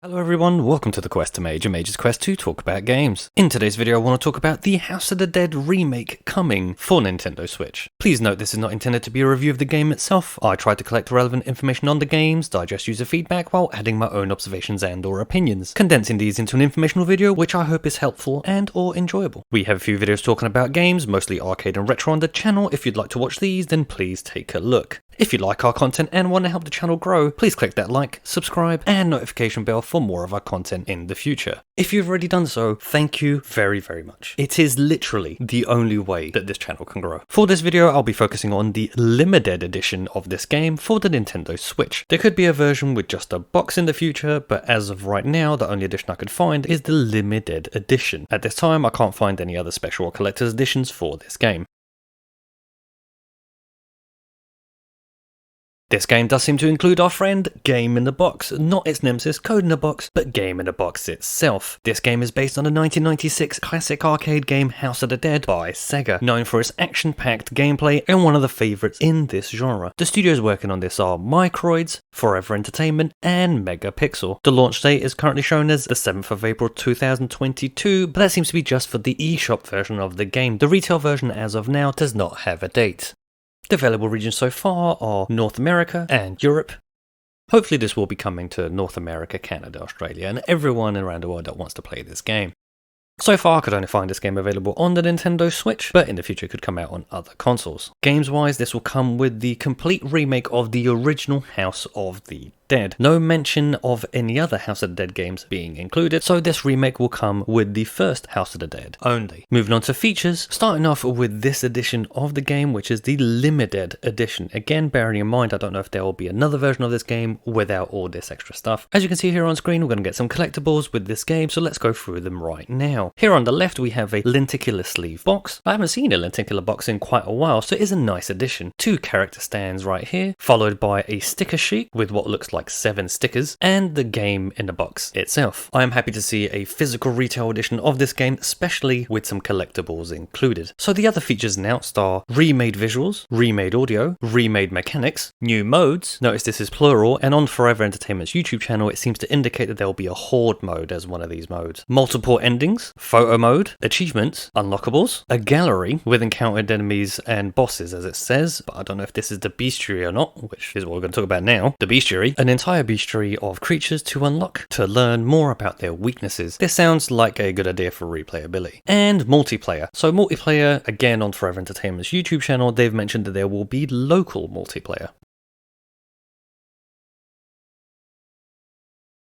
Hello everyone, welcome to the QuesterMage, a Mage's Quest to talk about games. In today's video I want to talk about the House of the Dead remake coming for Nintendo Switch. Please note this is not intended to be a review of the game itself. I tried to collect relevant information on the games, digest user feedback while adding my own observations and or opinions, condensing these into an informational video which I hope is helpful and or enjoyable. We have a few videos talking about games, mostly arcade and retro on the channel. If you'd like to watch these then please take a look. If you like our content and want to help the channel grow, please click that like, subscribe, and notification bell for more of our content in the future. If you've already done so, thank you very much. It is literally the only way that this channel can grow. For this video, I'll be focusing on the Limidead Edition of this game for the Nintendo Switch. There could be a version with just a box in the future, but as of right now, the only edition I could find is the Limidead Edition. At this time, I can't find any other special or collector's editions for this game. This game does seem to include our friend Game in the Box, not its nemesis Code in the Box, but Game in the Box itself. This game is based on the 1996 classic arcade game House of the Dead by Sega, known for its action-packed gameplay and one of the favourites in this genre. The studios working on this are Microids, Forever Entertainment, and Megapixel. The launch date is currently shown as the 7th of April 2022, but that seems to be just for the eShop version of the game. The retail version as of now does not have a date. The available regions so far are North America and Europe. Hopefully this will be coming to North America, Canada, Australia, and everyone around the world that wants to play this game. So far I could only find this game available on the Nintendo Switch, but in the future it could come out on other consoles. Games wise, this will come with the complete remake of the original House of the Dead. No mention of any other House of the Dead games being included, so this remake will come with the first House of the Dead only. Moving on to features, starting off with this edition of the game, which is the Limidead Edition. Again, bearing in mind, I don't know if there will be another version of this game without all this extra stuff. As you can see here on screen, we're going to get some collectibles with this game, so let's go through them right now. Here on the left, we have a lenticular sleeve box. I haven't seen a lenticular box in quite a while, so it is a nice addition. 2 character stands right here, followed by a sticker sheet with what looks like 7 stickers, and the game in the box itself. I am happy to see a physical retail edition of this game, especially with some collectibles included. So the other features announced are remade visuals, remade audio, remade mechanics, new modes. Notice this is plural, and on Forever Entertainment's YouTube channel it seems to indicate that there will be a horde mode as one of these modes. Multiple endings, photo mode, achievements, unlockables, a gallery with encountered enemies and bosses as it says, but I don't know if this is the bestiary or not, which is what we're going to talk about now. The bestiary, an entire bestiary of creatures to unlock to learn more about their weaknesses. This sounds like a good idea for replayability. And multiplayer. So multiplayer, again on Forever Entertainment's YouTube channel, they've mentioned that there will be local multiplayer.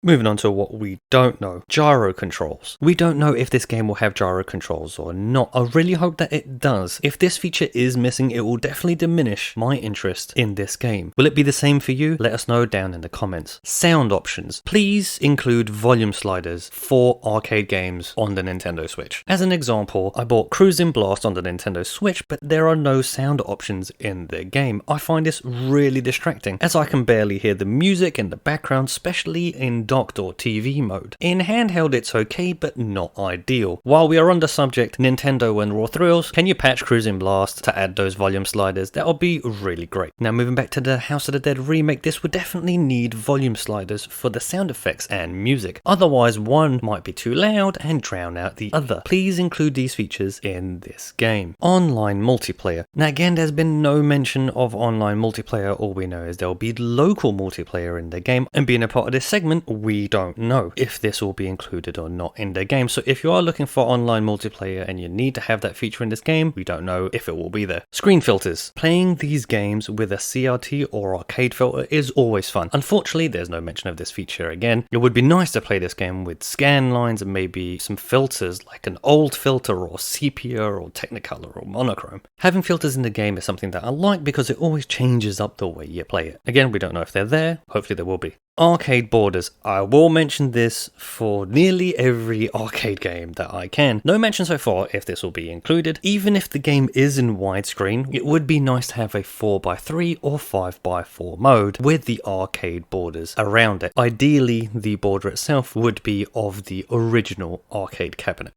Moving on to what we don't know, gyro controls. We don't know if this game will have gyro controls or not. I really hope that it does. If this feature is missing, it will definitely diminish my interest in this game. Will it be the same for you? Let us know down in the comments. Sound options. Please include volume sliders for arcade games on the Nintendo Switch. As an example, I bought Cruising Blast on the Nintendo Switch, but there are no sound options in the game. I find this really distracting, as I can barely hear the music in the background, especially in docked or TV mode. In handheld it's okay, but not ideal. While we are on the subject, Nintendo and Raw Thrills, can you patch Cruising Blast to add those volume sliders? That would be really great. Now moving back to the House of the Dead remake, this would definitely need volume sliders for the sound effects and music. Otherwise one might be too loud and drown out the other. Please include these features in this game. Online multiplayer. Now again, there's been no mention of online multiplayer. All we know is there will be local multiplayer in the game, and being a part of this segment, we don't know if this will be included or not in the game. So if you are looking for online multiplayer and you need to have that feature in this game, we don't know if it will be there. Screen filters. Playing these games with a CRT or arcade filter is always fun. Unfortunately, there's no mention of this feature again. It would be nice to play this game with scan lines and maybe some filters like an old filter or sepia or Technicolor or monochrome. Having filters in the game is something that I like because it always changes up the way you play it. Again, we don't know if they're there. Hopefully there will be. Arcade borders. I will mention this for nearly every arcade game that I can. No mention so far if this will be included. Even if the game is in widescreen, it would be nice to have a 4x3 or 5x4 mode with the arcade borders around it. Ideally, the border itself would be of the original arcade cabinet.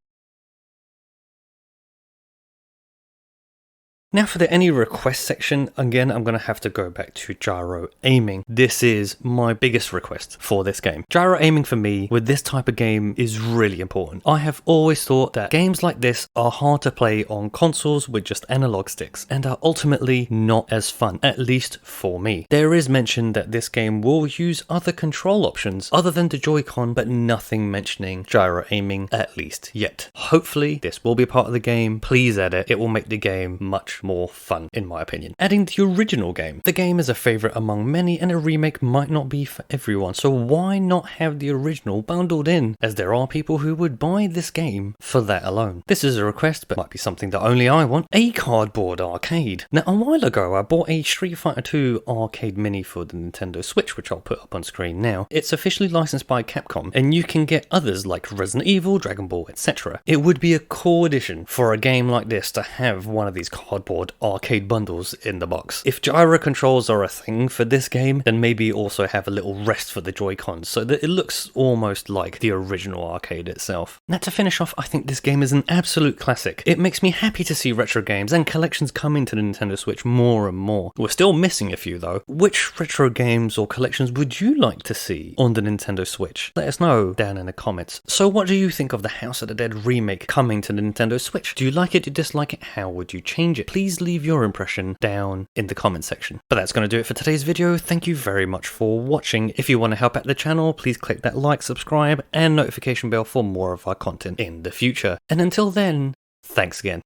Now for the any request section, again I'm going to have to go back to gyro aiming. This is my biggest request for this game. Gyro aiming for me with this type of game is really important. I have always thought that games like this are hard to play on consoles with just analog sticks and are ultimately not as fun, at least for me. There is mention that this game will use other control options other than the Joy-Con, but nothing mentioning gyro aiming, at least yet. Hopefully this will be part of the game. Please add it. It will make the game much more fun, in my opinion. Adding the original game. The game is a favourite among many and a remake might not be for everyone, so why not have the original bundled in, as there are people who would buy this game for that alone. This is a request, but might be something that only I want. A cardboard arcade. Now a while ago I bought a Street Fighter 2 arcade mini for the Nintendo Switch, which I'll put up on screen now. It's officially licensed by Capcom, and you can get others like Resident Evil, Dragon Ball, etc. It would be a cool addition for a game like this to have one of these cardboard arcade bundles in the box. If gyro controls are a thing for this game, then maybe also have a little rest for the Joy-Cons so that it looks almost like the original arcade itself. Now to finish off, I think this game is an absolute classic. It makes me happy to see retro games and collections coming to the Nintendo Switch more and more. We're still missing a few though. Which retro games or collections would you like to see on the Nintendo Switch? Let us know down in the comments. So what do you think of the House of the Dead remake coming to the Nintendo Switch? Do you like it? Do you dislike it? How would you change it? Please leave your impression down in the comment section. But that's going to do it for today's video. Thank you very much for watching. If you want to help out the channel, please click that like, subscribe and notification bell for more of our content in the future. And until then, thanks again.